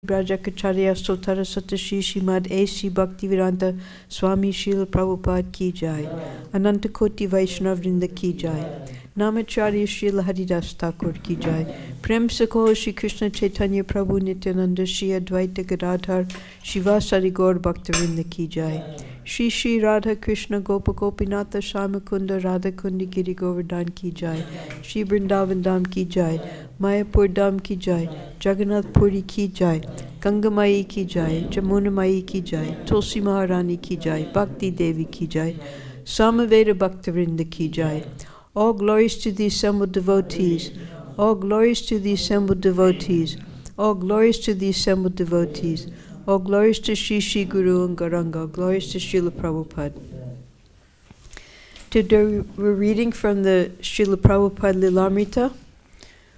Brajakacharya Sotara Satashi Shrimad A.C. Bhaktivedanta Swami Srila Prabhupada Ki Jai, Ananta Koti Vaishnav Vrinda Ki Jai, Namacharya Srila Haridas Thakur Ki Jai, Prem Sakho Shri Krishna Chaitanya Prabhu Nityananda Shri Advaita Gadadhar Shivasari Gaur Bhaktivinoda Ki Jai, Shri Shri Radha Krishna Gopa Gopinatha Shamakunda Radha Kundi Giri Govardhan Ki Jai, Shri Vrindavan Dham Ki Jai, Mayapur Dham Ki Jai, Jagannath Puri Ki Jai, Ganga Mai Ki Jai, Jamuna Mai Ki Jai, Tulsi Maharani Ki Jai, Bhakti Devi Ki Jai, Samaveda Bhaktivinoda Ki Jai. All glories to the assembled devotees. All glories to the assembled devotees. All glories to the assembled devotees. All glories to Shri Shri Guru and Gauranga. Glories to Srila Prabhupada. Today we're reading from the Srila Prabhupada Lilamrita.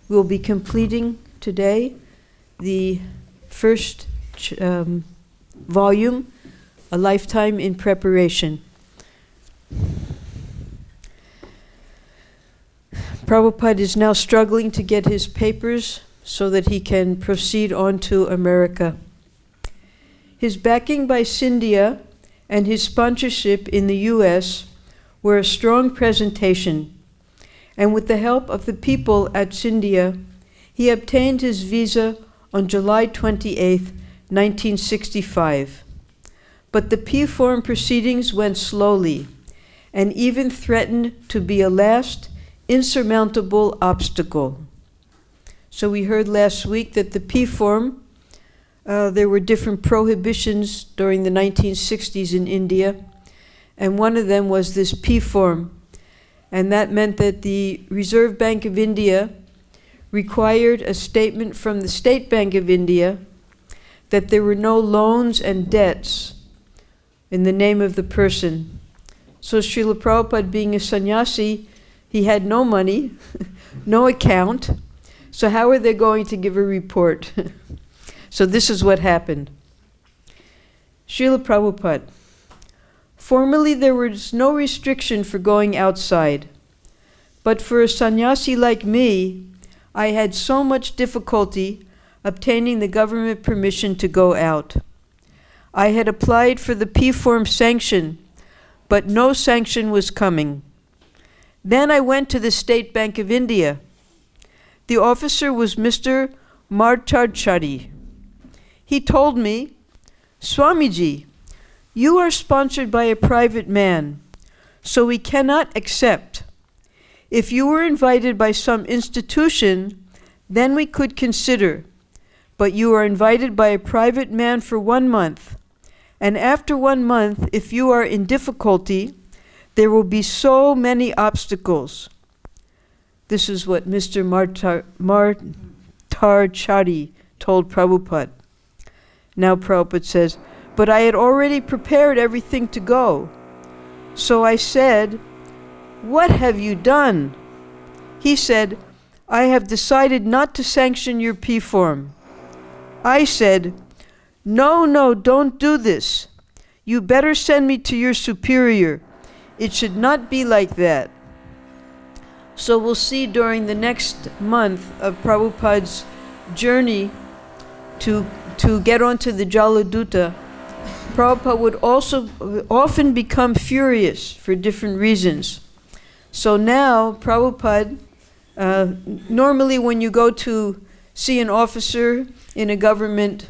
We'll be completing today the first volume, A Lifetime in Preparation. Prabhupada is now struggling to get his papers so that he can proceed on to America. His backing by Scindia and his sponsorship in the U.S. were a strong presentation, and with the help of the people at Scindia, he obtained his visa on July 28, 1965. But the P-form proceedings went slowly and even threatened to be a last insurmountable obstacle. So we heard last week that the P-form, there were different prohibitions during the 1960s in India, and one of them was this P-form. And that meant that the Reserve Bank of India required a statement from the State Bank of India that there were no loans and debts in the name of the person. So Srila Prabhupada, being a sannyasi, he had no money, no account, so how are they going to give a report? So this is what happened. Srila Prabhupada: formerly there was no restriction for going outside, but for a sannyasi like me, I had so much difficulty obtaining the government permission to go out. I had applied for the P-form sanction, but no sanction was coming. Then I went to the State Bank of India. The officer was Mr. Martardchari. He told me, "Swamiji, you are sponsored by a private man, so we cannot accept. If you were invited by some institution, then we could consider. But you are invited by a private man for 1 month, and after 1 month, if you are in difficulty, there will be so many obstacles." This is what Mr. Martardchari told Prabhupada. Now Prabhupada says, "But I had already prepared everything to go. So I said, 'What have you done?' He said, 'I have decided not to sanction your P-form.' I said, 'No, don't do this. You better send me to your superior. It should not be like that.'" So we'll see during the next month of Prabhupada's journey to get onto the Jaladuta, Prabhupada would also often become furious for different reasons. So now Prabhupada, normally when you go to see an officer in a government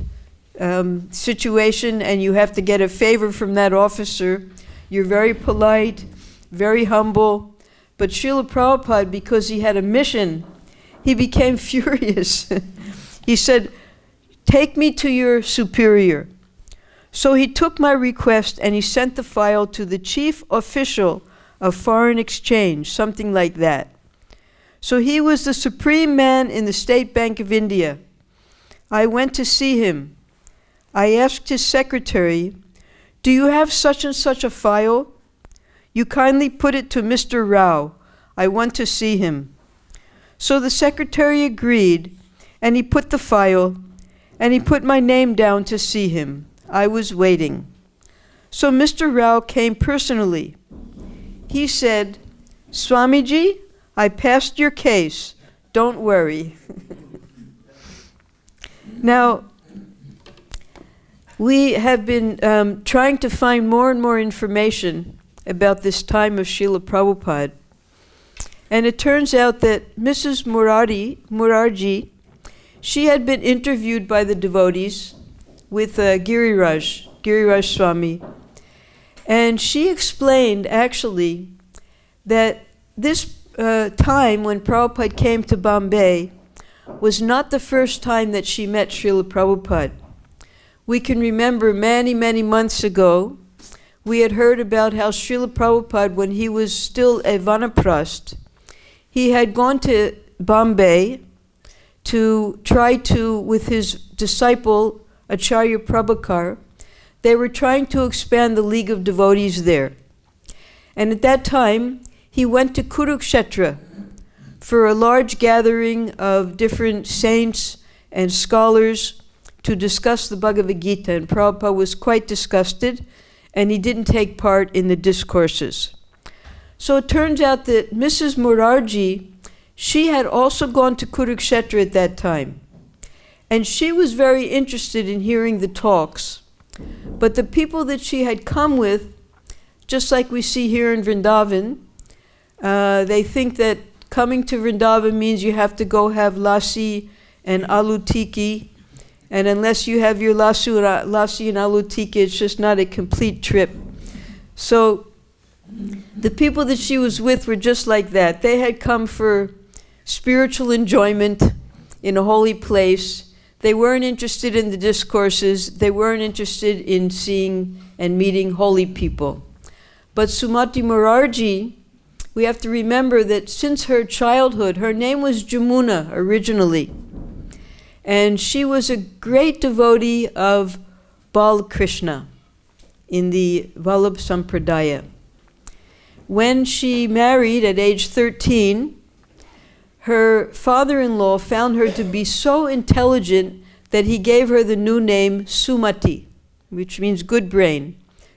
situation and you have to get a favor from that officer, you're very polite, very humble. But Srila Prabhupada, because he had a mission, he became furious. He said, "Take me to your superior." So he took my request and he sent the file to the chief official of foreign exchange, something like that. So he was the supreme man in the State Bank of India. I went to see him. I asked his secretary, "Do you have such and such a file? You kindly put it to Mr. Rao. I want to see him." So the secretary agreed, and he put the file, and he put my name down to see him. I was waiting. So Mr. Rao came personally. He said, "Swamiji, I passed your case. Don't worry." Now, We have been trying to find more and more information about this time of Srila Prabhupada. And it turns out that Mrs. Murarji, she had been interviewed by the devotees with Giriraj Swami. And she explained, actually, that this time when Prabhupada came to Bombay was not the first time that she met Srila Prabhupada. We can remember many, many months ago, we had heard about how Srila Prabhupada, when he was still a Vanaprasth, he had gone to Bombay to try to, with his disciple, Acharya Prabhakar, they were trying to expand the League of Devotees there. And at that time, he went to Kurukshetra for a large gathering of different saints and scholars to discuss the Bhagavad-Gita, and Prabhupada was quite disgusted, and he didn't take part in the discourses. So it turns out that Mrs. Murarji, she had also gone to Kurukshetra at that time, and she was very interested in hearing the talks. But the people that she had come with, just like we see here in Vrindavan, they think that coming to Vrindavan means you have to go have lassi and aloo tikki, and unless you have your lassi and aloo tikki, it's just not a complete trip. So the people that she was with were just like that. They had come for spiritual enjoyment in a holy place. They weren't interested in the discourses. They weren't interested in seeing and meeting holy people. But Sumati Murarji, we have to remember that since her childhood, her name was Jamuna originally. And she was a great devotee of Bal Krishna in the Vallabh Sampradaya. When she married at age 13, her father-in-law found her to be so intelligent that he gave her the new name Sumati, which means good brain,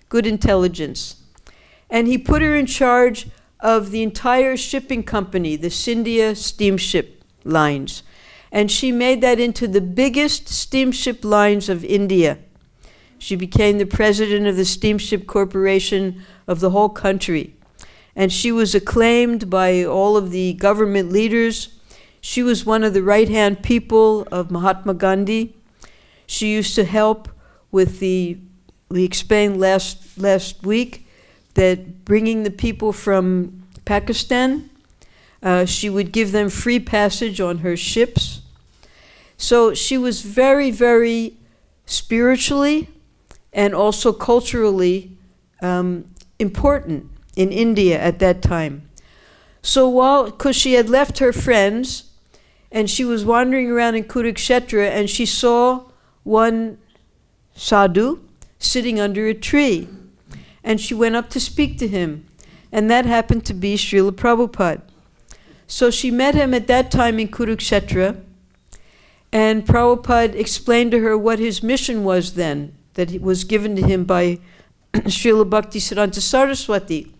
good intelligence. And he put her in charge of the entire shipping company, the Scindia steamship lines. And she made that into the biggest steamship lines of India. She became the president of the Steamship Corporation of the whole country. And she was acclaimed by all of the government leaders. She was one of the right-hand people of Mahatma Gandhi. She used to help with we explained last week, that bringing the people from Pakistan, she would give them free passage on her ships. So she was very, very spiritually and also culturally important in India at that time. So because she had left her friends and she was wandering around in Kurukshetra and she saw one sadhu sitting under a tree. And she went up to speak to him. And that happened to be Srila Prabhupada. So she met him at that time in Kurukshetra. And Prabhupada explained to her what his mission was then, that it was given to him by Srila Bhaktisiddhanta Saraswati.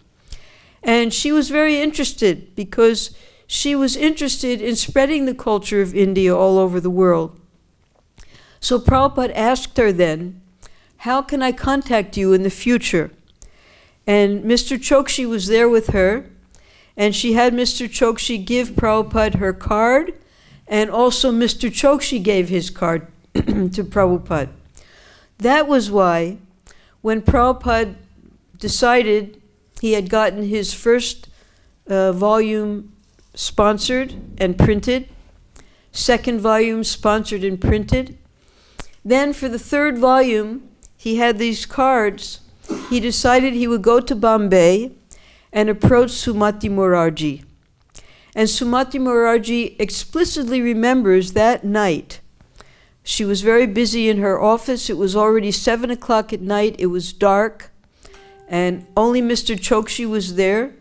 And she was very interested because she was interested in spreading the culture of India all over the world. So Prabhupada asked her then, how can I contact you in the future? And Mr. Chokshi was there with her, and she had Mr. Chokshi give Prabhupada her card, and also Mr. Chokshi gave his card to Prabhupada. That was why, when Prabhupada decided he had gotten his first volume sponsored and printed, second volume sponsored and printed, then for the third volume, he had these cards. He decided he would go to Bombay and approach Sumati Murarji. And Sumati Murarji explicitly remembers that night. She was very busy in her office. It was already 7 o'clock at night. It was dark. And only Mr. Chokshi was there.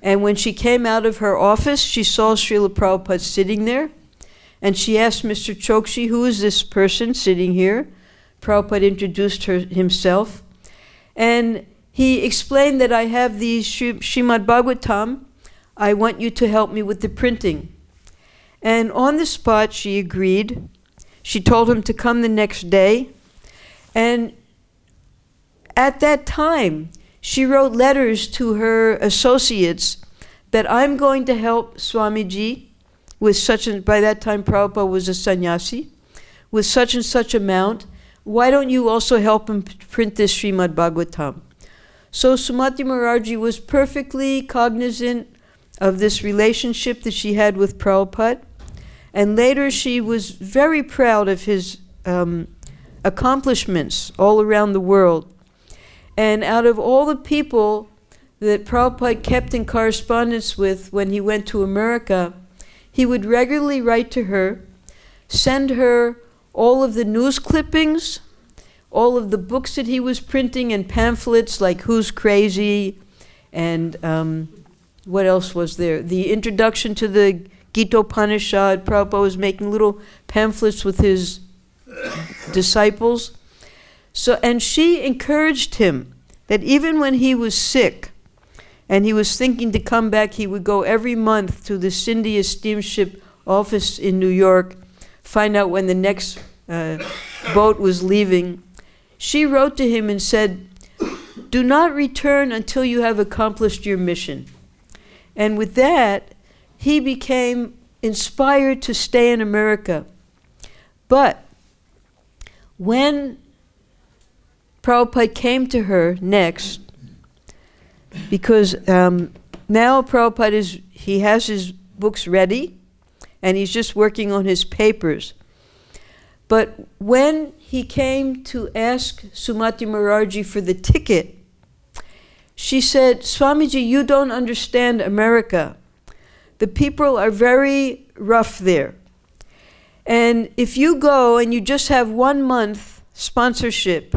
And when she came out of her office, she saw Srila Prabhupada sitting there. And she asked Mr. Chokshi, who is this person sitting here? Prabhupada introduced himself. And he explained that I have the Srimad Bhagavatam. I want you to help me with the printing. And on the spot, she agreed. She told him to come the next day. And at that time, she wrote letters to her associates that I'm going to help Swamiji with such and, by that time Prabhupada was a sannyasi, with such and such amount. Why don't you also help him print this Srimad Bhagavatam? So Sumati Maraji was perfectly cognizant of this relationship that she had with Prabhupada. And later she was very proud of his accomplishments all around the world. And out of all the people that Prabhupada kept in correspondence with when he went to America, he would regularly write to her, send her all of the news clippings, all of the books that he was printing and pamphlets like Who's Crazy and what else was there? The introduction to the Gita Upanishad. Prabhupada was making little pamphlets with his disciples. So, and she encouraged him that even when he was sick and he was thinking to come back, he would go every month to the Scindia steamship office in New York, find out when the next boat was leaving. She wrote to him and said, "Do not return until you have accomplished your mission." And with that, he became inspired to stay in America. But when Prabhupada came to her next, because now Prabhupada he has his books ready, and he's just working on his papers. But when he came to ask Sumati Maraji for the ticket, she said, "Swamiji, you don't understand America. The people are very rough there. And if you go and you just have 1 month sponsorship,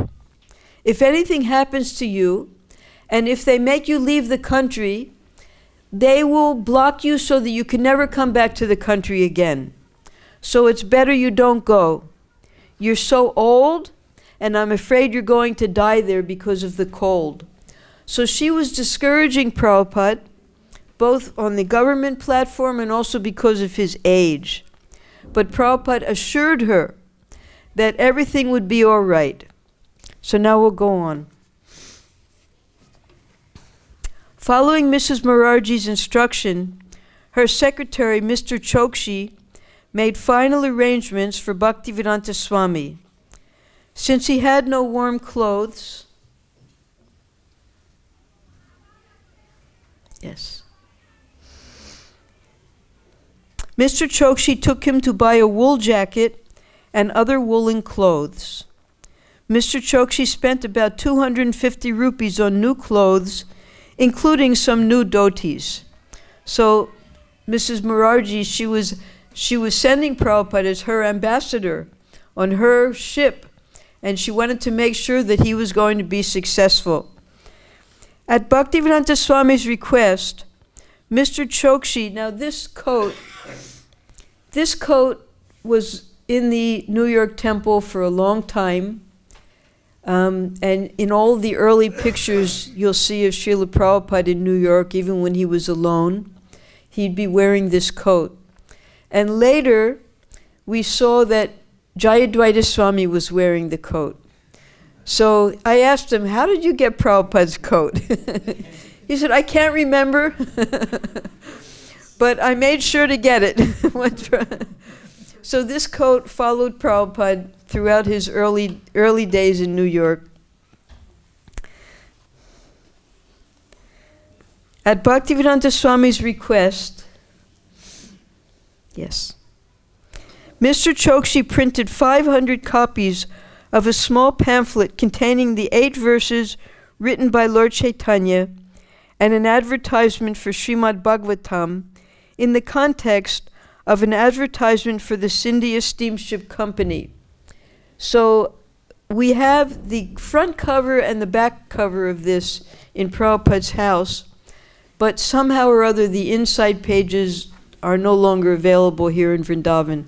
if anything happens to you, and if they make you leave the country, they will block you so that you can never come back to the country again. So it's better you don't go. You're so old, and I'm afraid you're going to die there because of the cold." So she was discouraging Prabhupada, both on the government platform and also because of his age. But Prabhupada assured her that everything would be all right. So now we'll go on. Following Mrs. Maraji's instruction, her secretary, Mr. Chokshi, made final arrangements for Bhaktivedanta Swami. Since he had no warm clothes, yes, Mr. Chokshi took him to buy a wool jacket and other woolen clothes. Mr. Chokshi spent about 250 rupees on new clothes, including some new dhotis. So Mrs. Maraji, she was sending Prabhupada as her ambassador on her ship, and she wanted to make sure that he was going to be successful. At Bhaktivedanta Swami's request, Mr. Chokshi, now this coat was in the New York temple for a long time, and in all the early pictures you'll see of Srila Prabhupada in New York, even when he was alone, he'd be wearing this coat. And later, we saw that Jayadvaita Swami was wearing the coat. So I asked him, "How did you get Prabhupada's coat?" He said, "I can't remember, but I made sure to get it." So this coat followed Prabhupada throughout his early days in New York. At Bhaktivedanta Swami's request, yes, Mr. Chokshi printed 500 copies of a small pamphlet containing the 8 verses written by Lord Chaitanya and an advertisement for Srimad Bhagavatam in the context of an advertisement for the Scindia Steamship Company. So we have the front cover and the back cover of this in Prabhupada's house, but somehow or other the inside pages are no longer available here in Vrindavan.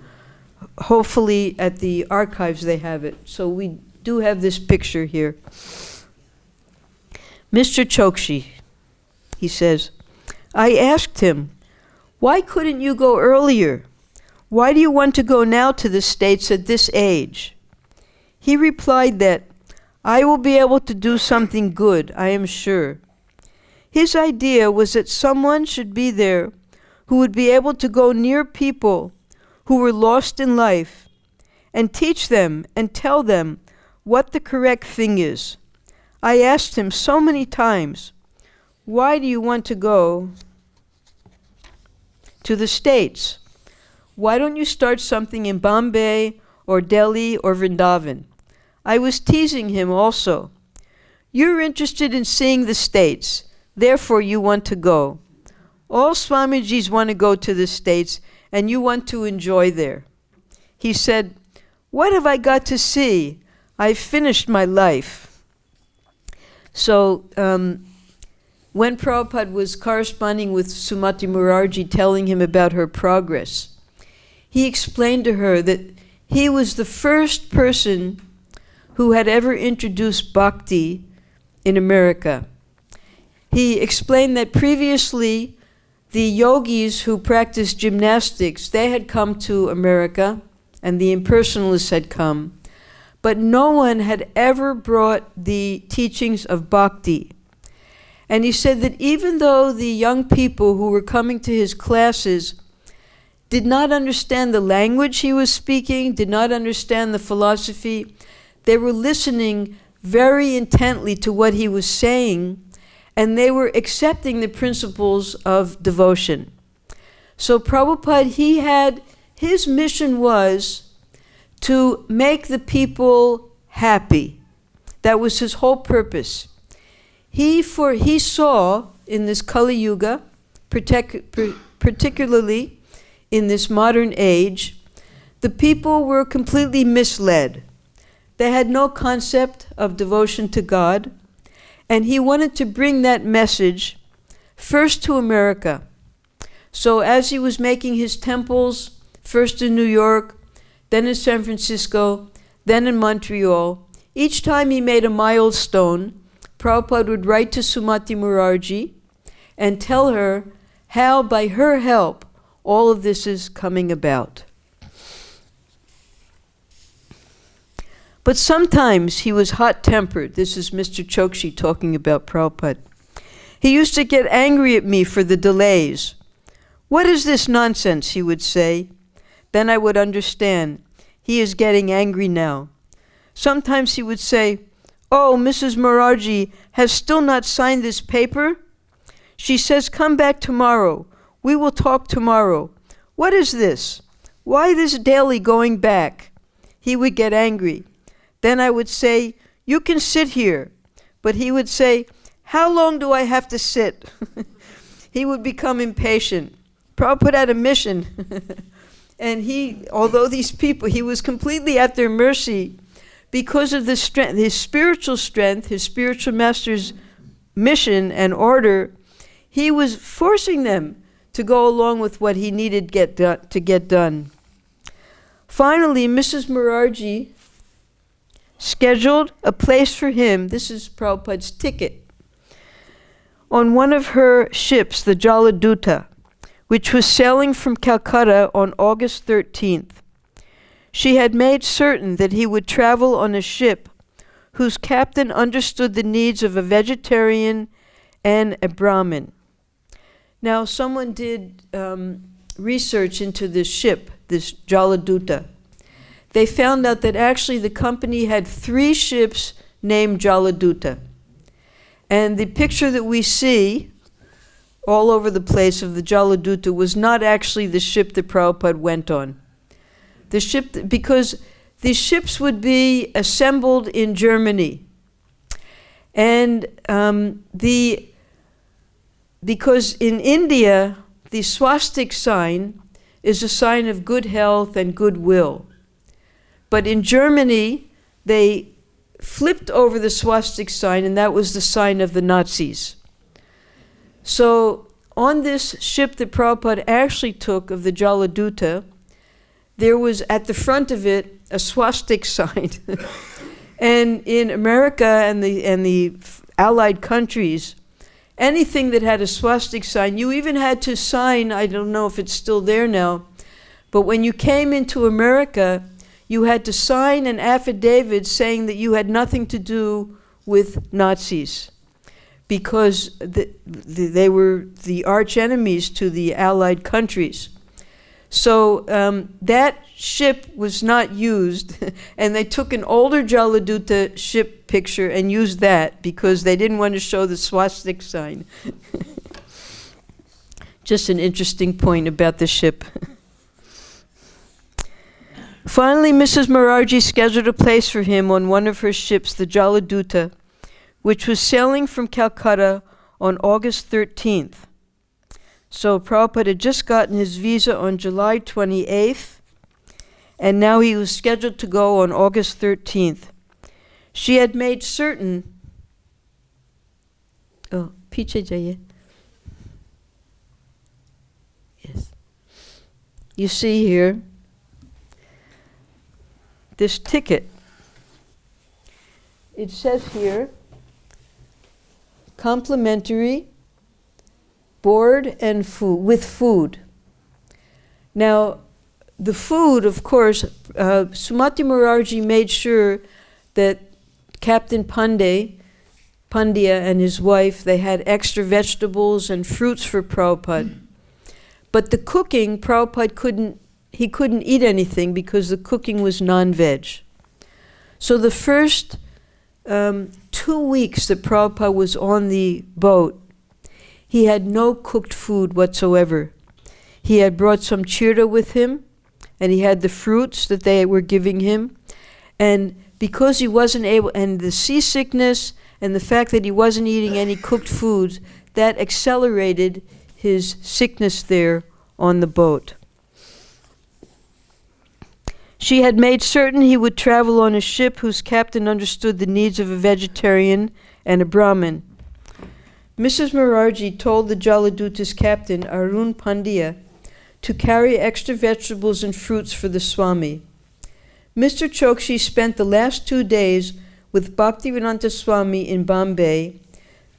Hopefully at the archives they have it. So we do have this picture here. Mr. Chokshi, he says, "I asked him, why couldn't you go earlier? Why do you want to go now to the States at this age?" He replied that I will be able to do something good, I am sure. His idea was that someone should be there who would be able to go near people who were lost in life and teach them and tell them what the correct thing is. I asked him so many times, why do you want to go to the States? Why don't you start something in Bombay or Delhi or Vrindavan? I was teasing him also. You're interested in seeing the States, therefore you want to go. All Swamijis want to go to the States and you want to enjoy there. He said, what have I got to see? I've finished my life. So when Prabhupada was corresponding with Sumati Murarji, telling him about her progress, he explained to her that he was the first person who had ever introduced bhakti in America. He explained that previously the yogis who practiced gymnastics, they had come to America and the impersonalists had come, but no one had ever brought the teachings of bhakti. And he said that even though the young people who were coming to his classes did not understand the language he was speaking, did not understand the philosophy, they were listening very intently to what he was saying, and they were accepting the principles of devotion. So Prabhupada, his mission was to make the people happy. That was his whole purpose. He saw in this Kali Yuga, particularly in this modern age, the people were completely misled. They had no concept of devotion to God, and he wanted to bring that message first to America. So as he was making his temples, first in New York, then in San Francisco, then in Montreal, each time he made a milestone, Prabhupada would write to Sumati Murarji and tell her how, by her help, all of this is coming about. But sometimes he was hot-tempered. This is Mr. Chokshi talking about Prabhupada. He used to get angry at me for the delays. What is this nonsense, he would say. Then I would understand. He is getting angry now. Sometimes he would say, oh, Mrs. Murarji has still not signed this paper? She says, come back tomorrow. We will talk tomorrow. What is this? Why this daily going back? He would get angry. Then I would say, you can sit here. But he would say, how long do I have to sit? He would become impatient. Prabhupada had a mission. And although these people, he was completely at their mercy because of the strength, his spiritual master's mission and order, he was forcing them to go along with what he needed to get done. Finally, Mrs. Murarji scheduled a place for him, this is Prabhupada's ticket, on one of her ships, the Jaladuta, which was sailing from Calcutta on August 13th. She had made certain that he would travel on a ship whose captain understood the needs of a vegetarian and a Brahmin. Now, someone did research into this ship, this Jaladuta. They found out that actually the company had 3 ships named Jaladuta. And the picture that we see all over the place of the Jaladuta was not actually the ship that Prabhupada went on. The ship, because the ships would be assembled in Germany. And because in India, the swastik sign is a sign of good health and goodwill. But in Germany, they flipped over the swastik sign, and that was the sign of the Nazis. So on this ship that Prabhupada actually took of the Jaladuta, there was at the front of it a swastik sign. And in America and the Allied countries, anything that had a swastik sign, you even had to sign, I don't know if it's still there now, but when you came into America, you had to sign an affidavit saying that you had nothing to do with Nazis, because they were the arch enemies to the Allied countries. So that ship was not used, and they took an older Jaladuta ship picture and used that because they didn't want to show the swastika sign. Just an interesting point about the ship. Finally, Mrs. Morarji scheduled a place for him on one of her ships, the Jaladuta, which was sailing from Calcutta on August 13th. So Prabhupada had just gotten his visa on July 28th, and now he was scheduled to go on August 13th. She had made certain... Oh, piche jaye. Yes. You see here, this ticket. It says here, complimentary board and food, with food. Now, the food, of course, Sumati Morarji made sure that Captain Pandya and his wife, they had extra vegetables and fruits for Prabhupada. But the cooking, Prabhupada couldn't eat anything because the cooking was non-veg. So the first 2 weeks that Prabhupada was on the boat, he had no cooked food whatsoever. He had brought some chirta with him, and he had the fruits that they were giving him. And because he wasn't able, and the seasickness and the fact that he wasn't eating any cooked foods, that accelerated his sickness there on the boat. She had made certain he would travel on a ship whose captain understood the needs of a vegetarian and a Brahmin. Mrs. Morarji told the Jaladuta's captain, Arun Pandya, to carry extra vegetables and fruits for the Swami. Mr. Chokshi spent the last 2 days with Bhaktivedanta Swami in Bombay,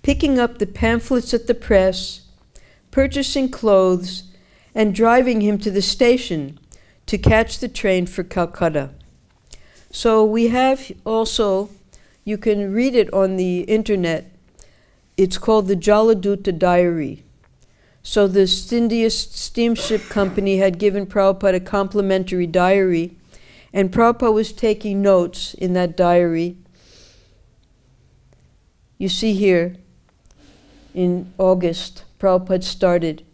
picking up the pamphlets at the press, purchasing clothes, and driving him to the station to catch the train for Calcutta. So we have also, you can read it on the internet, it's called the Jaladuta Diary. So the India Steamship Company had given Prabhupada a complimentary diary, and Prabhupada was taking notes in that diary. You see here, in August, Prabhupada started.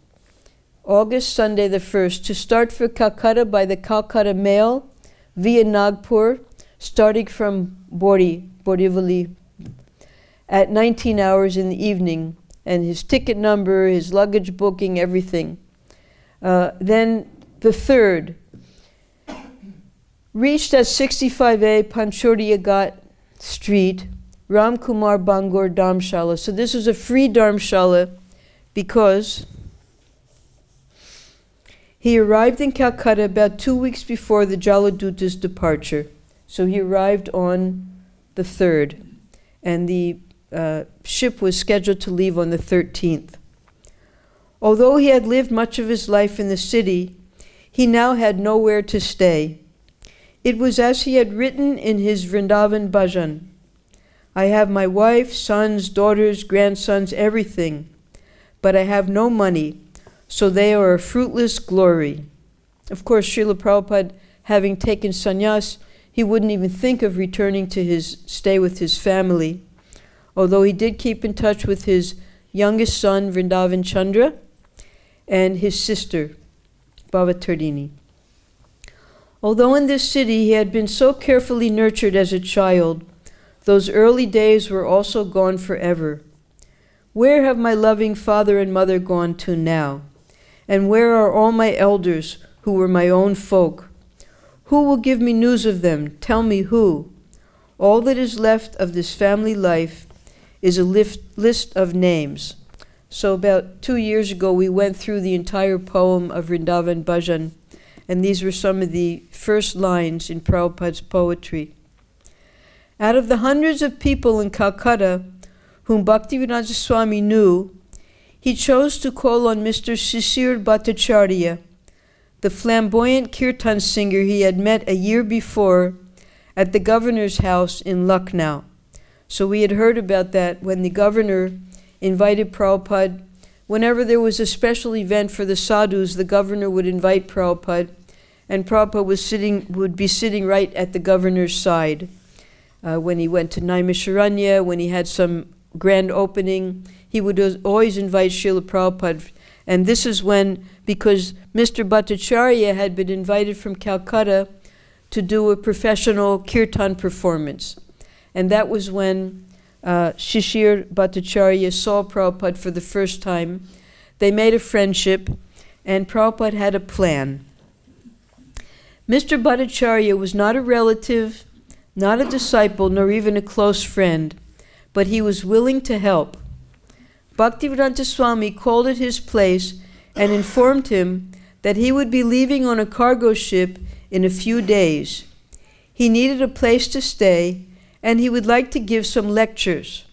August, Sunday the 1st, to start for Calcutta by the Calcutta Mail via Nagpur, starting from Borivali, at 19 hours in the evening, and his ticket number, his luggage booking, everything. Then the 3rd, reached at 65A Panchoriya Ghat Street, Ram Kumar Bangur Dharmshala. So this was a free Dharmshala because he arrived in Calcutta about 2 weeks before the Jaladuta's departure. So he arrived on the 3rd, and the ship was scheduled to leave on the 13th. Although he had lived much of his life in the city, he now had nowhere to stay. It was as he had written in his Vrindavan bhajan, I have my wife, sons, daughters, grandsons, everything, but I have no money, so they are a fruitless glory. Of course, Srila Prabhupada, having taken sannyas, he wouldn't even think of returning to stay with his family, although he did keep in touch with his youngest son, Vrindavan Chandra, and his sister, Bhavatardini. Although in this city he had been so carefully nurtured as a child, those early days were also gone forever. Where have my loving father and mother gone to now? And where are all my elders who were my own folk? Who will give me news of them? Tell me who. All that is left of this family life is a list of names. So about 2 years ago, we went through the entire poem of Vrindavan Bhajan, and these were some of the first lines in Prabhupada's poetry. Out of the hundreds of people in Calcutta whom Bhaktivedanta Swami knew, he chose to call on Mr. Sisir Bhattacharya, the flamboyant kirtan singer he had met a year before at the governor's house in Lucknow. So we had heard about that when the governor invited Prabhupada. Whenever there was a special event for the sadhus, the governor would invite Prabhupada, and Prabhupada would be sitting right at the governor's side. When he went to Naimisharanya, when he had some grand opening, he would always invite Srila Prabhupada. And this is when, because Mr. Bhattacharya had been invited from Calcutta to do a professional kirtan performance. And that was when Shishir Bhattacharya saw Prabhupada for the first time. They made a friendship, and Prabhupada had a plan. Mr. Bhattacharya was not a relative, not a disciple, nor even a close friend, but he was willing to help. Bhaktivedanta Swami called at his place and informed him that he would be leaving on a cargo ship in a few days. He needed a place to stay, and he would like to give some lectures.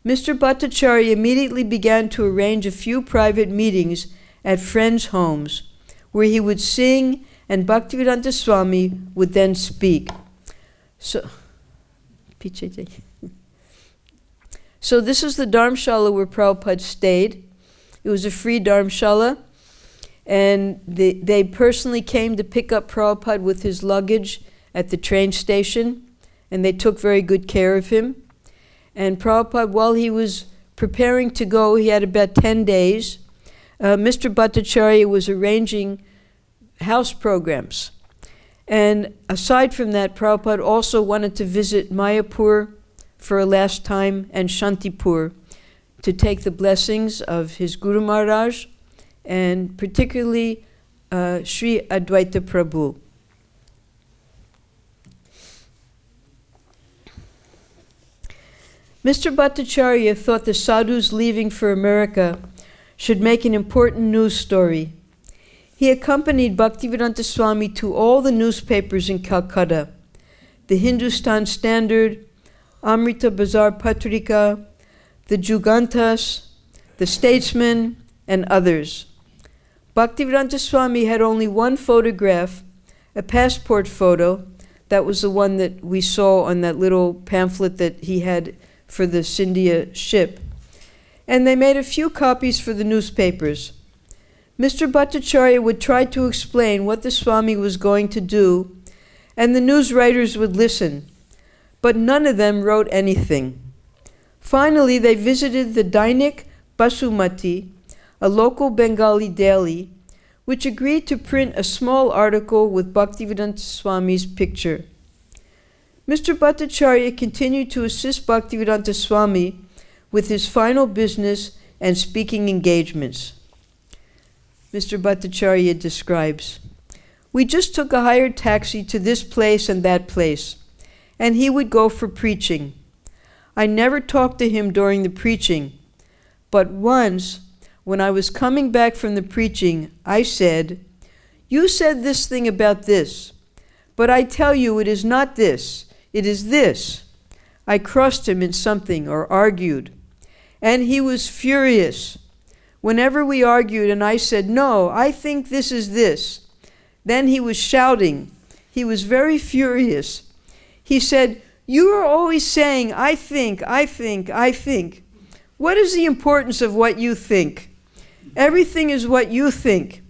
Mr. Bhattacharya immediately began to arrange a few private meetings at friends' homes, where he would sing and Bhaktivedanta Swami would then speak. So this is the Dharmshala where Prabhupada stayed. It was a free Dharmshala, and they personally came to pick up Prabhupada with his luggage at the train station, and they took very good care of him. And Prabhupada, while he was preparing to go, he had about 10 days, Mr. Bhattacharya was arranging house programs. And aside from that, Prabhupada also wanted to visit Mayapur for a last time and Shantipur to take the blessings of his Guru Maharaj, and particularly Sri Advaita Prabhu. Mr. Bhattacharya thought the sadhus leaving for America should make an important news story. He accompanied Bhaktivedanta Swami to all the newspapers in Calcutta, the Hindustan Standard, Amrita Bazar Patrika, the Jugantas, the Statesman, and others. Bhaktivedanta Swami had only one photograph, a passport photo. That was the one that we saw on that little pamphlet that he had for the Scindia ship. And they made a few copies for the newspapers. Mr. Bhattacharya would try to explain what the Swami was going to do, and the news writers would listen, but none of them wrote anything. Finally, they visited the Dainik Basumati, a local Bengali daily, which agreed to print a small article with Bhaktivedanta Swami's picture. Mr. Bhattacharya continued to assist Bhaktivedanta Swami with his final business and speaking engagements. Mr. Bhattacharya describes, "We just took a hired taxi to this place and that place, and he would go for preaching. I never talked to him during the preaching, but once, when I was coming back from the preaching, I said, 'You said this thing about this, but I tell you it is not this, it is this.' I crossed him in something or argued, and he was furious. Whenever we argued and I said, 'No, I think this is this,' then he was shouting. He was very furious. He said, 'You are always saying, I think, I think, I think. What is the importance of what you think? Everything is what you think,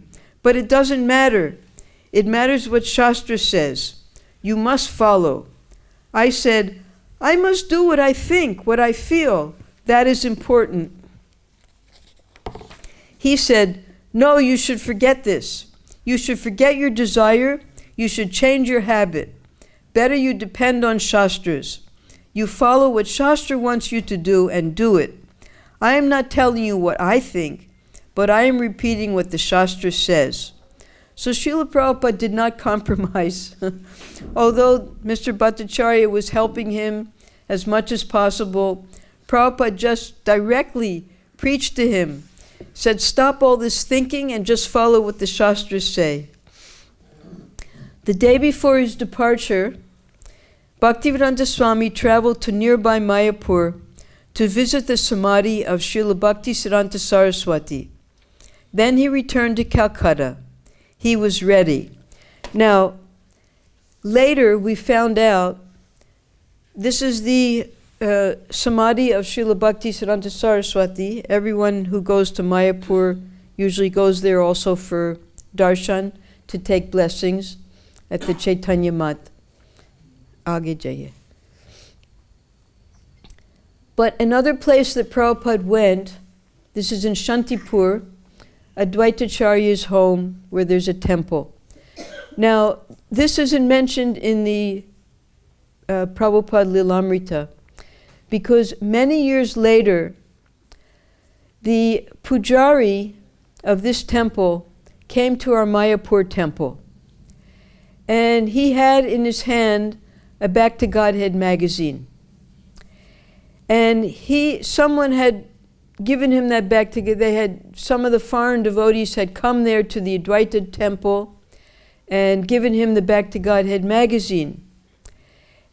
but it doesn't matter. It matters what Shastra says. You must follow.' I said, 'I must do what I think, what I feel. That is important.' He said, 'No, you should forget this. You should forget your desire. You should change your habit. Better you depend on Shastras. You follow what Shastra wants you to do and do it. I am not telling you what I think, but I am repeating what the Shastra says.' So Srila Prabhupada did not compromise. Although Mr. Bhattacharya was helping him as much as possible, Prabhupada just directly preached to him, said, 'Stop all this thinking and just follow what the Shastras say.' The day before his departure, Bhaktivedanta Swami traveled to nearby Mayapur to visit the samadhi of Srila Bhaktisiddhanta Saraswati. Then he returned to Calcutta. he was ready. Now, later we found out this is the Samadhi of Srila Bhaktisiddhanta Saraswati. Everyone who goes to Mayapur usually goes there also for darshan, to take blessings at the Chaitanya Mat. Aage jaye. But another place that Prabhupada went, this is in Shantipur, Advaitacharya's home, where there's a temple. Now, this isn't mentioned in the Prabhupada Lilamrita, because many years later, the pujari of this temple came to our Mayapur temple. And he had in his hand a Back to Godhead magazine. And someone had given him that Back to Godhead. Some of the foreign devotees had come there to the Advaita temple and given him the Back to Godhead magazine.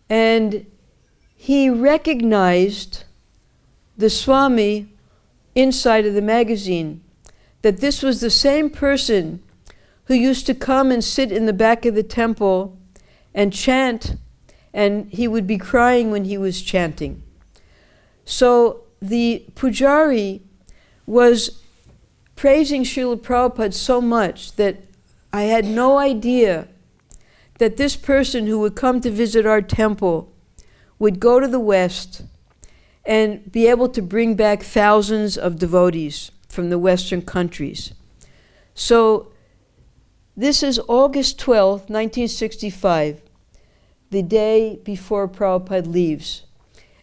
And he recognized the Swami inside of the magazine, that this was the same person who used to come and sit in the back of the temple and chant, and he would be crying when he was chanting. So the pujari was praising Srila Prabhupada so much that I had no idea that this person who would come to visit our temple would go to the West and be able to bring back thousands of devotees from the Western countries. So this is August 12th, 1965, the day before Prabhupada leaves.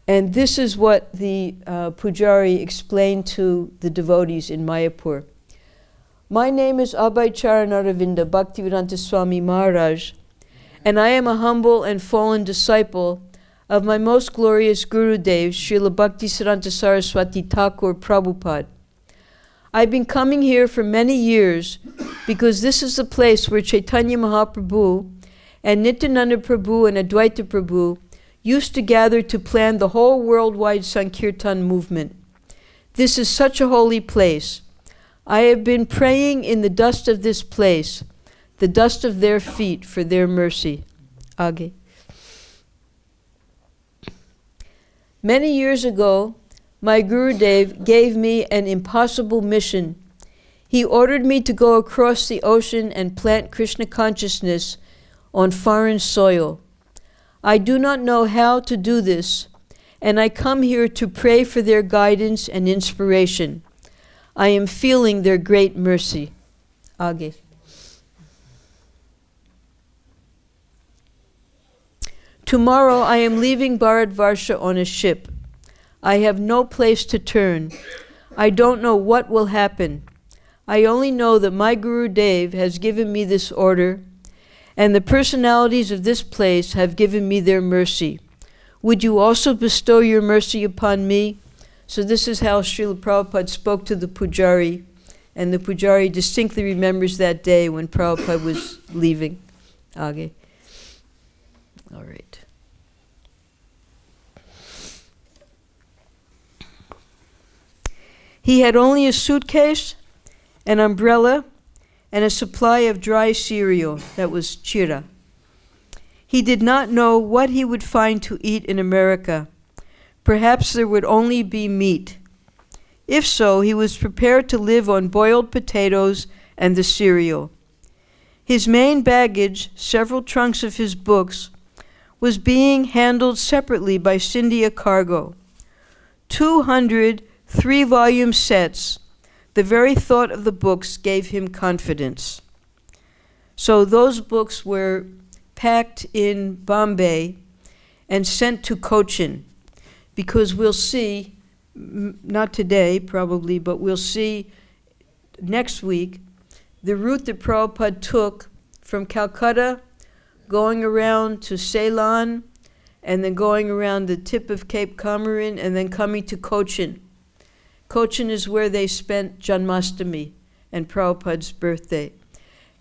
And this is what the pujari explained to the devotees in Mayapur. My name is Abhay Charanaravinda Bhaktivedanta Swami Maharaj, and I am a humble and fallen disciple of my most glorious Gurudev, Srila Bhaktisiddhanta Saraswati Thakur Prabhupada. I've been coming here for many years because this is the place where Chaitanya Mahaprabhu and Nityananda Prabhu and Advaita Prabhu used to gather to plan the whole worldwide Sankirtan movement. This is such a holy place. I have been praying in the dust of this place, the dust of their feet, for their mercy. Aage. Many years ago, my Gurudev gave me an impossible mission. He ordered me to go across the ocean and plant Krishna consciousness on foreign soil. I do not know how to do this, and I come here to pray for their guidance and inspiration. I am feeling their great mercy. Aage. Tomorrow I am leaving Bharatvarsha on a ship. I have no place to turn. I don't know what will happen. I only know that my Gurudev has given me this order, and the personalities of this place have given me their mercy. Would you also bestow your mercy upon me? So this is how Srila Prabhupada spoke to the pujari, and the pujari distinctly remembers that day when Prabhupada was leaving. Aage. All right. He had only a suitcase, an umbrella, and a supply of dry cereal, that was chira. He did not know what he would find to eat in America. Perhaps there would only be meat. If so, he was prepared to live on boiled potatoes and the cereal. His main baggage, several trunks of his books, was being handled separately by Scindia Cargo. 200 3-volume sets. The very thought of the books gave him confidence. So those books were packed in Bombay and sent to Cochin, because we'll see, not today probably, but we'll see next week, the route that Prabhupada took from Calcutta, going around to Ceylon, and then going around the tip of Cape Comorin, and then coming to Cochin. Cochin is where they spent Janmashtami and Prabhupada's birthday.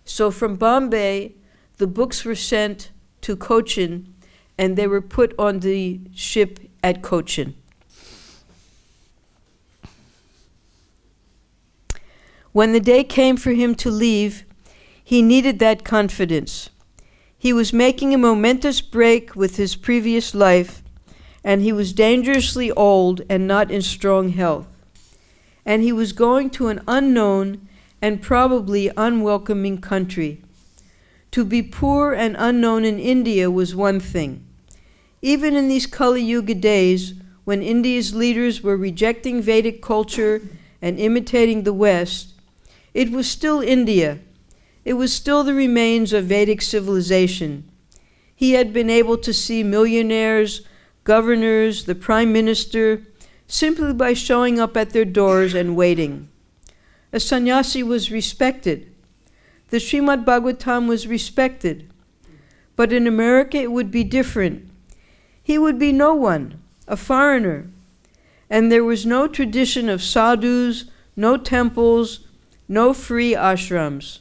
So from Bombay, the books were sent to Cochin, and they were put on the ship at Cochin. When the day came for him to leave, He needed that confidence. He was making a momentous break with his previous life, and he was dangerously old and not in strong health. And he was going to an unknown and probably unwelcoming country. To be poor and unknown in India was one thing. Even in these Kali Yuga days, when India's leaders were rejecting Vedic culture and imitating the West, it was still India. It was still the remains of Vedic civilization. He had been able to see millionaires, governors, the prime minister, simply by showing up at their doors and waiting. A sannyasi was respected. The Srimad Bhagavatam was respected. But in America it would be different. He would be no one, a foreigner. And there was no tradition of sadhus, no temples, no free ashrams.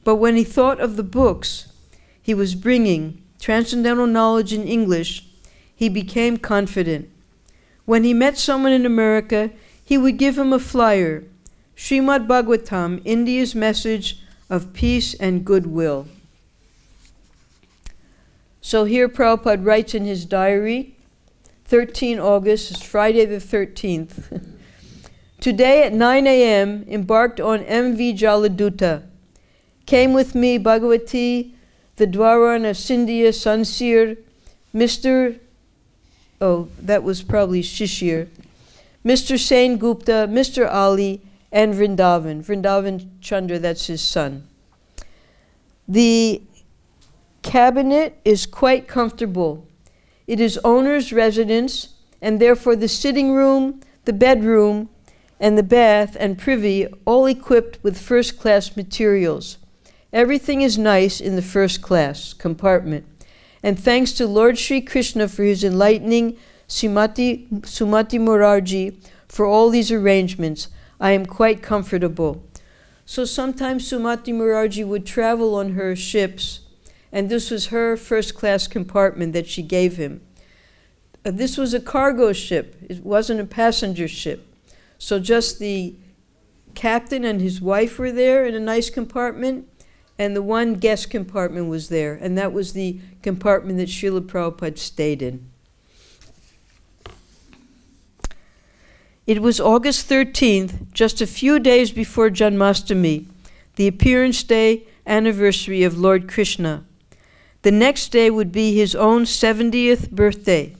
But when he thought of the books he was bringing, transcendental knowledge in English, he became confident. When he met someone in America, he would give him a flyer, Srimad Bhagavatam, India's message of peace and goodwill. So here Prabhupada writes in his diary, 13 August, it's Friday the 13th. Today at 9 a.m. embarked on MV Jaladuta. Came with me Bhagavati, the Dwaran of Scindia, Sansir, Mr. Oh, that was probably Shishir, Mr. Sain Gupta, Mr. Ali, and Vrindavan. Vrindavan Chandra, that's his son. The cabinet is quite comfortable. It is owner's residence, and therefore the sitting room, the bedroom, and the bath and privy all equipped with first-class materials. Everything is nice in the first-class compartment. And thanks to Lord Sri Krishna for his enlightening Sumati Morarji for all these arrangements, I am quite comfortable. So sometimes Sumati Morarji would travel on her ships, and this was her first-class compartment that she gave him. This was a cargo ship. It wasn't a passenger ship. So just the captain and his wife were there in a nice compartment, and the one guest compartment was there, and that was the compartment that Srila Prabhupada stayed in. It was August 13th, just a few days before Janmashtami, the appearance day anniversary of Lord Krishna. The next day would be his own 70th birthday.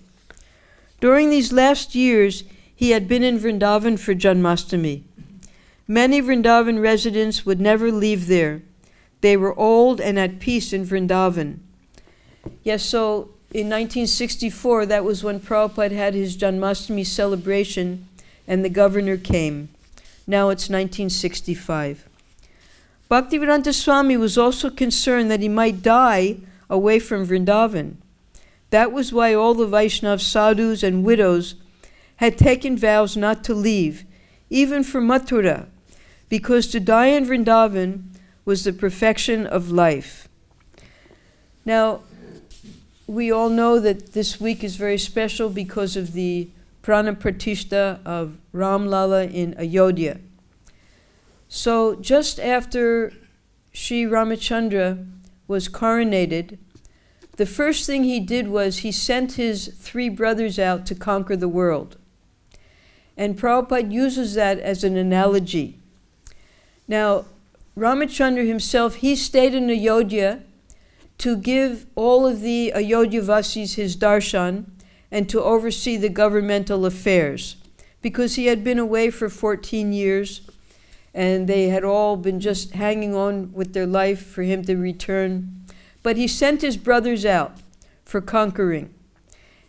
During these last years, he had been in Vrindavan for Janmashtami. Many Vrindavan residents would never leave there. They were old and at peace in Vrindavan. Yes, so in 1964, that was when Prabhupada had his Janmashtami celebration and the governor came. Now it's 1965. Bhaktivedanta Swami was also concerned that he might die away from Vrindavan. That was why all the Vaishnav sadhus and widows had taken vows not to leave, even for Mathura, because to die in Vrindavan was the perfection of life. Now, we all know that this week is very special because of the Prana Pratishta of Ram Lala in Ayodhya. So just after Sri Ramachandra was coronated, the first thing he did was he sent his 3 brothers out to conquer the world. And Prabhupada uses that as an analogy. Now, Ramachandra himself, he stayed in Ayodhya to give all of the Ayodhya-vasis his darshan and to oversee the governmental affairs, because he had been away for 14 years and they had all been just hanging on with their life for him to return. But he sent his brothers out for conquering.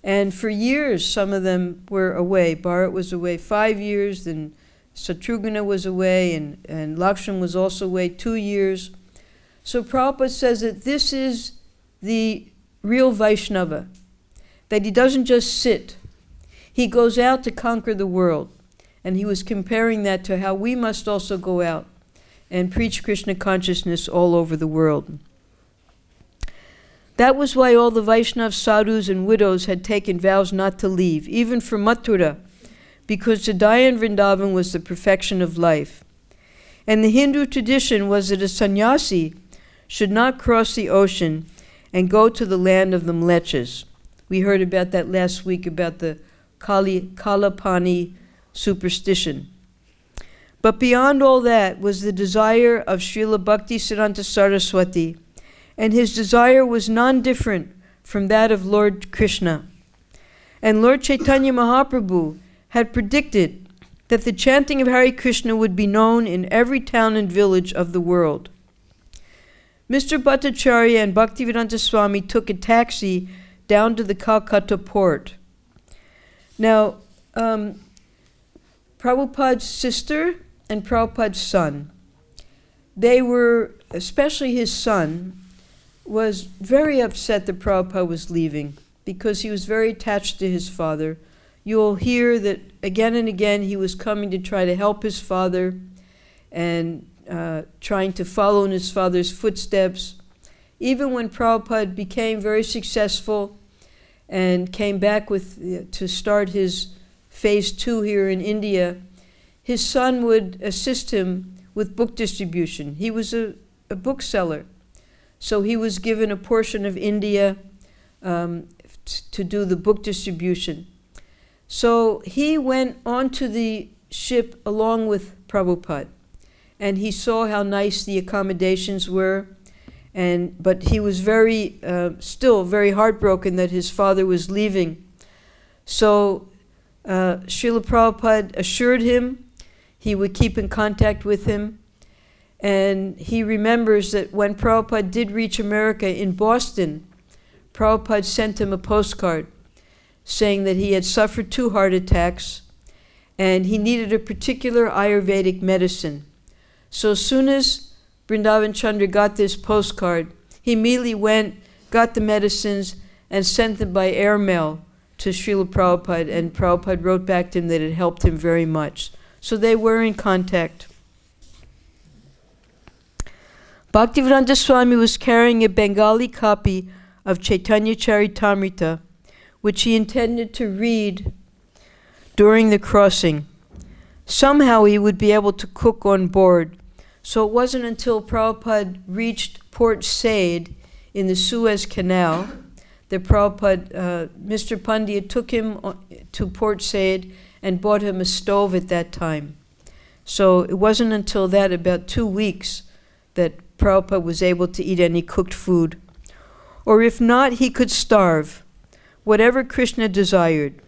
And for years, some of them were away. Bharat was away 5 years, then Satrughna was away, and Lakshman was also away 2 years. So Prabhupada says that this is the real Vaishnava, that he doesn't just sit. He goes out to conquer the world. And he was comparing that to how we must also go out and preach Krishna consciousness all over the world. That was why all the Vaishnav sadhus and widows had taken vows not to leave, even for Mathura, because to die in Vrindavan was the perfection of life. And the Hindu tradition was that a sannyasi should not cross the ocean and go to the land of the Mleches. We heard about that last week, about the Kalapani superstition. But beyond all that was the desire of Srila Bhaktisiddhanta Saraswati, and his desire was non-different from that of Lord Krishna. And Lord Chaitanya Mahaprabhu had predicted that the chanting of Hare Krishna would be known in every town and village of the world. Mr. Bhattacharya and Bhaktivedanta Swami took a taxi down to the Calcutta port. Now, Prabhupada's sister and Prabhupada's son, they were, especially his son, was very upset that Prabhupada was leaving because he was very attached to his father. You'll hear that again and again he was coming to try to help his father and trying to follow in his father's footsteps. Even when Prabhupada became very successful and came back to start his phase 2 here in India, his son would assist him with book distribution. He was a bookseller, so he was given a portion of India to do the book distribution. So he went onto the ship along with Prabhupada, and he saw how nice the accommodations were, but he was still very heartbroken that his father was leaving. So Srila Prabhupada assured him he would keep in contact with him, and he remembers that when Prabhupada did reach America in Boston, Prabhupada sent him a postcard saying that he had suffered 2 heart attacks and he needed a particular Ayurvedic medicine. So as soon as Vrindavan Chandra got this postcard, he immediately went, got the medicines, and sent them by airmail to Srila Prabhupada, and Prabhupada wrote back to him that it helped him very much. So they were in contact. Bhaktivedanta Swami was carrying a Bengali copy of Chaitanya Charitamrita, which he intended to read during the crossing. Somehow he would be able to cook on board. So it wasn't until Prabhupada reached Port Said in the Suez Canal that Prabhupada, Mr. Pandya took him to Port Said and bought him a stove at that time. So it wasn't until that, about 2 weeks, that Prabhupada was able to eat any cooked food. Or if not, he could starve, whatever Krishna desired.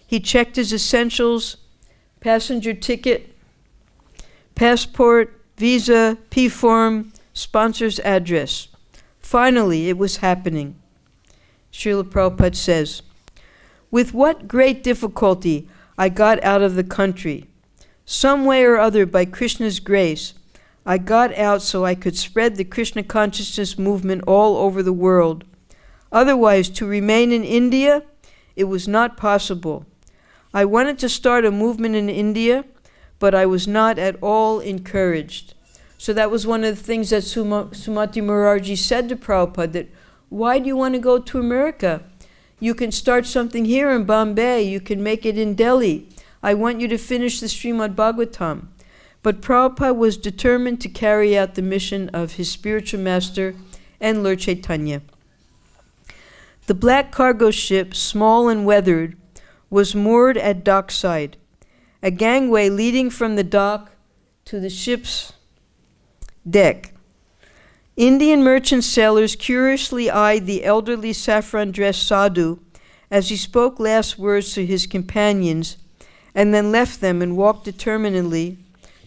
He checked his essentials, passenger ticket, passport, visa, P-form, sponsor's address. Finally, it was happening. Srila Prabhupada says, "With what great difficulty I got out of the country. Some way or other, by Krishna's grace, I got out so I could spread the Krishna consciousness movement all over the world. Otherwise, to remain in India, it was not possible. I wanted to start a movement in India, but I was not at all encouraged." So that was one of the things that Sumati Morarji said to Prabhupada, that why do you want to go to America? You can start something here in Bombay, you can make it in Delhi. I want you to finish the Srimad Bhagavatam. But Prabhupada was determined to carry out the mission of his spiritual master and Lord Chaitanya. The black cargo ship, small and weathered, was moored at dockside. A gangway leading from the dock to the ship's deck. Indian merchant sailors curiously eyed the elderly saffron-dressed sadhu as he spoke last words to his companions, and then left them and walked determinedly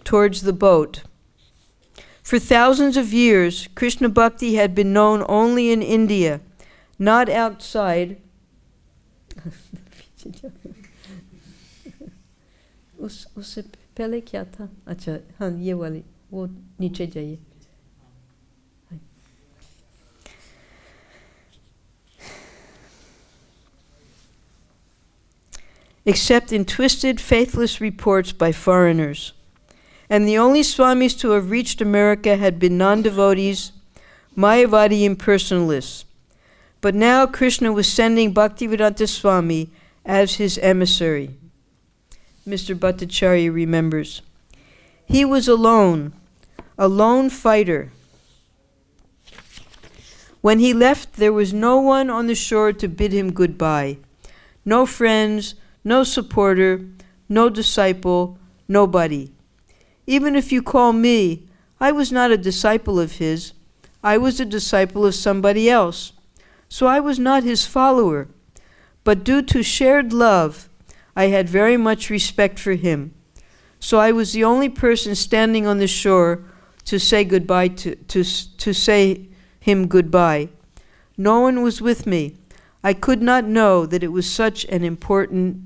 towards the boat. For thousands of years, Krishna Bhakti had been known only in India, not outside. उससे पहले क्या था? अच्छा, हाँ, ये वाली, वो नीचे जाइए. Except in twisted, faithless reports by foreigners. And the only swamis to have reached America had been non-devotees, Mayavadi impersonalists. But now Krishna was sending Bhaktivedanta Swami as his emissary. Mr. Bhattacharya remembers. He was alone, a lone fighter. When he left, there was no one on the shore to bid him goodbye. No friends, no supporter, no disciple, nobody. Even if you call me, I was not a disciple of his. I was a disciple of somebody else. So I was not his follower. But due to shared love, I had very much respect for him. So I was the only person standing on the shore to say goodbye to say him goodbye. No one was with me. I could not know that it was such an important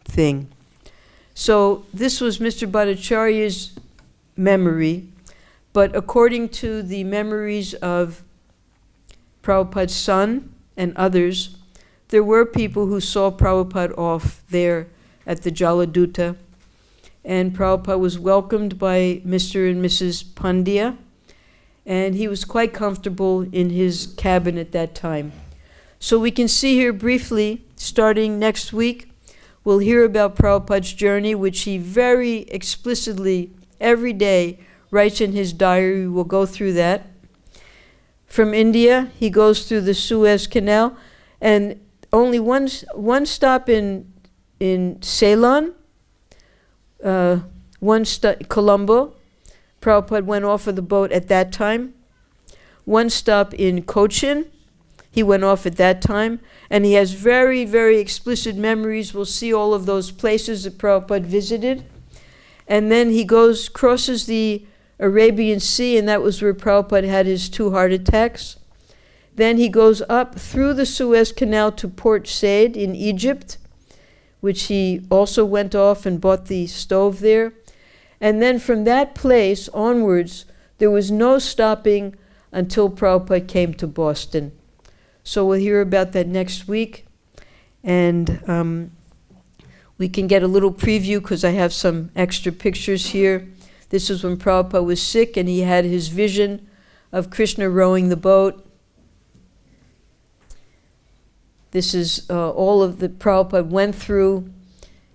thing. So this was Mr. Bhattacharya's memory, but according to the memories of Prabhupada's son and others, there were people who saw Prabhupada off there at the Jaladuta, and Prabhupada was welcomed by Mr. and Mrs. Pandya, and he was quite comfortable in his cabin at that time. So we can see here briefly, starting next week, we'll hear about Prabhupada's journey, which he very explicitly, every day, writes in his diary. We'll go through that. From India, he goes through the Suez Canal, and only one stop in Ceylon, Colombo. Prabhupada went off of the boat at that time. One stop in Cochin, he went off at that time. And he has very, very explicit memories. We'll see all of those places that Prabhupada visited. And then he crosses the Arabian Sea, and that was where Prabhupada had his 2 heart attacks. Then he goes up through the Suez Canal to Port Said in Egypt, which he also went off and bought the stove there. And then from that place onwards, there was no stopping until Prabhupada came to Boston. So we'll hear about that next week. And we can get a little preview because I have some extra pictures here. This is when Prabhupada was sick and he had his vision of Krishna rowing the boat. This is all of the Prabhupada went through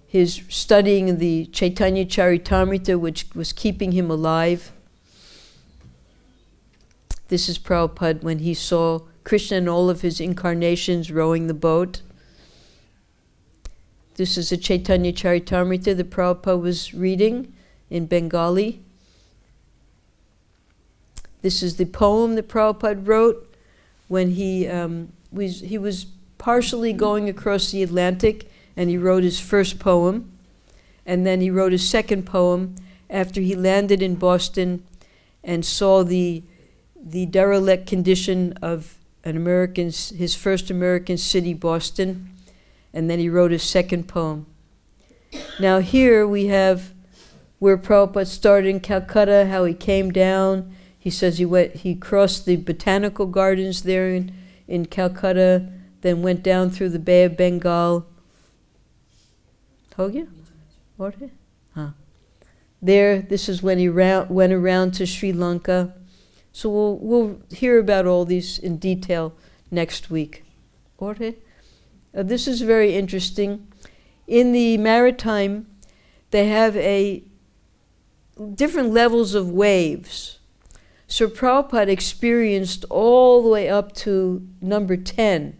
his studying the Chaitanya Charitamrita, which was keeping him alive. This is Prabhupada when he saw Krishna in all of his incarnations rowing the boat. This is the Chaitanya Charitamrita that Prabhupada was reading in Bengali. This is the poem that Prabhupada wrote when he was partially going across the Atlantic, and he wrote his first poem. And then he wrote his second poem after he landed in Boston and saw the derelict condition of his first American city, Boston. And then he wrote his second poem. Now here we have where Prabhupada started in Calcutta, how he came down. He says he crossed the botanical gardens there in Calcutta, then went down through the Bay of Bengal. There, this is when he went around to Sri Lanka. So we'll hear about all these in detail next week. This is very interesting. In the maritime, they have different levels of waves. So Prabhupada experienced all the way up to number 10,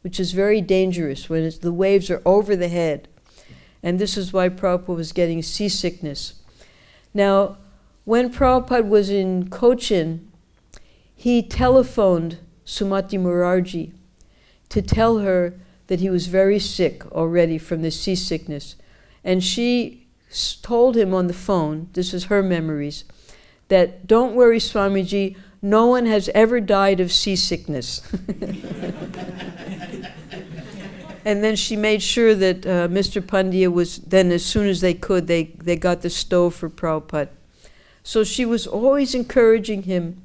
which is very dangerous when the waves are over the head. And this is why Prabhupada was getting seasickness. Now, when Prabhupada was in Cochin, he telephoned Sumati Murarji to tell her that he was very sick already from the seasickness. And she told him on the phone, this is her memories, that don't worry, Swamiji, no one has ever died of seasickness. And then she made sure that Mr. Pandya was, then as soon as they could, they got the stove for Prabhupada. So she was always encouraging him.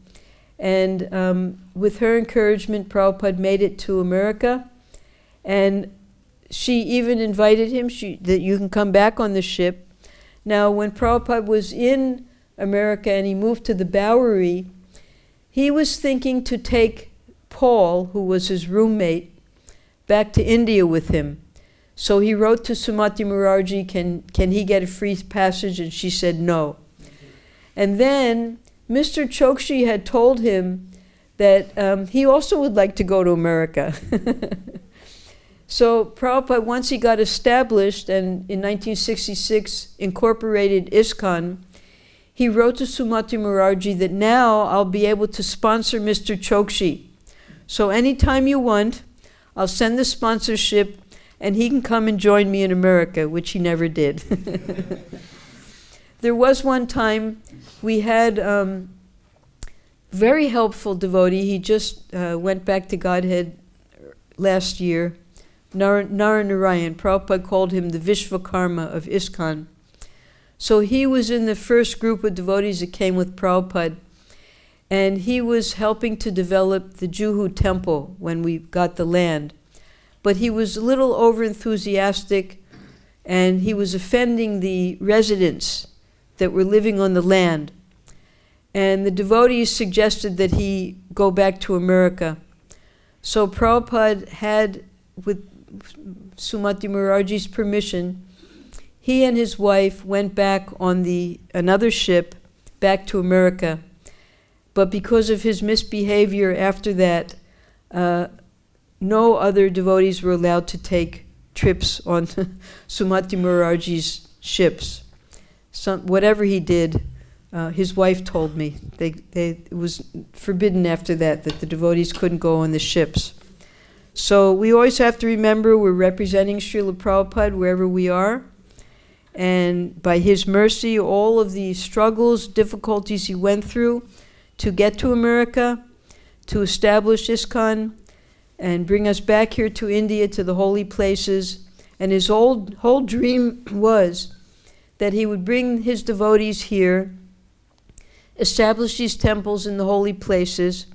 And with her encouragement, Prabhupada made it to America. And she even invited him that you can come back on the ship. Now, when Prabhupada was in America and he moved to the Bowery, he was thinking to take Paul, who was his roommate, back to India with him. So he wrote to Sumati Murarji, can he get a free passage? And she said no. And then Mr. Chokshi had told him that he also would like to go to America. So Prabhupada, once he got established and in 1966 incorporated ISKCON, he wrote to Sumati Murarji that now I'll be able to sponsor Mr. Chokshi. So anytime you want, I'll send the sponsorship and he can come and join me in America, which he never did. There was one time we had very helpful devotee. He just went back to Godhead last year, Narayan. Prabhupada called him the Vishvakarma of ISKCON. So he was in the first group of devotees that came with Prabhupada, and he was helping to develop the Juhu temple when we got the land. But he was a little over-enthusiastic, and he was offending the residents that were living on the land. And the devotees suggested that he go back to America. So Prabhupada had, with Sumati Murarji's permission, he and his wife went back on another ship back to America. But because of his misbehavior after that, no other devotees were allowed to take trips on Sumati Murarji's ships. Whatever he did, his wife told me, it was forbidden after that the devotees couldn't go on the ships. So we always have to remember we're representing Srila Prabhupada wherever we are. And by his mercy, all of the struggles, difficulties he went through to get to America, to establish ISKCON, and bring us back here to India, to the holy places. And his whole dream was that he would bring his devotees here, establish these temples in the holy places,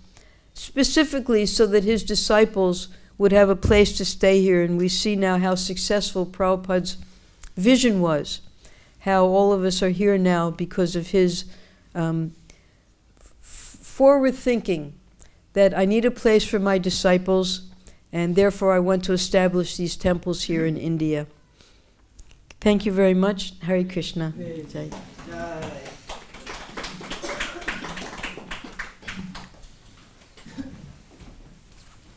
specifically so that his disciples would have a place to stay here. And we see now how successful Prabhupada's vision was, how all of us are here now because of his forward thinking that I need a place for my disciples, and therefore I want to establish these temples here in India. Thank you very much. Hare Krishna. Jai.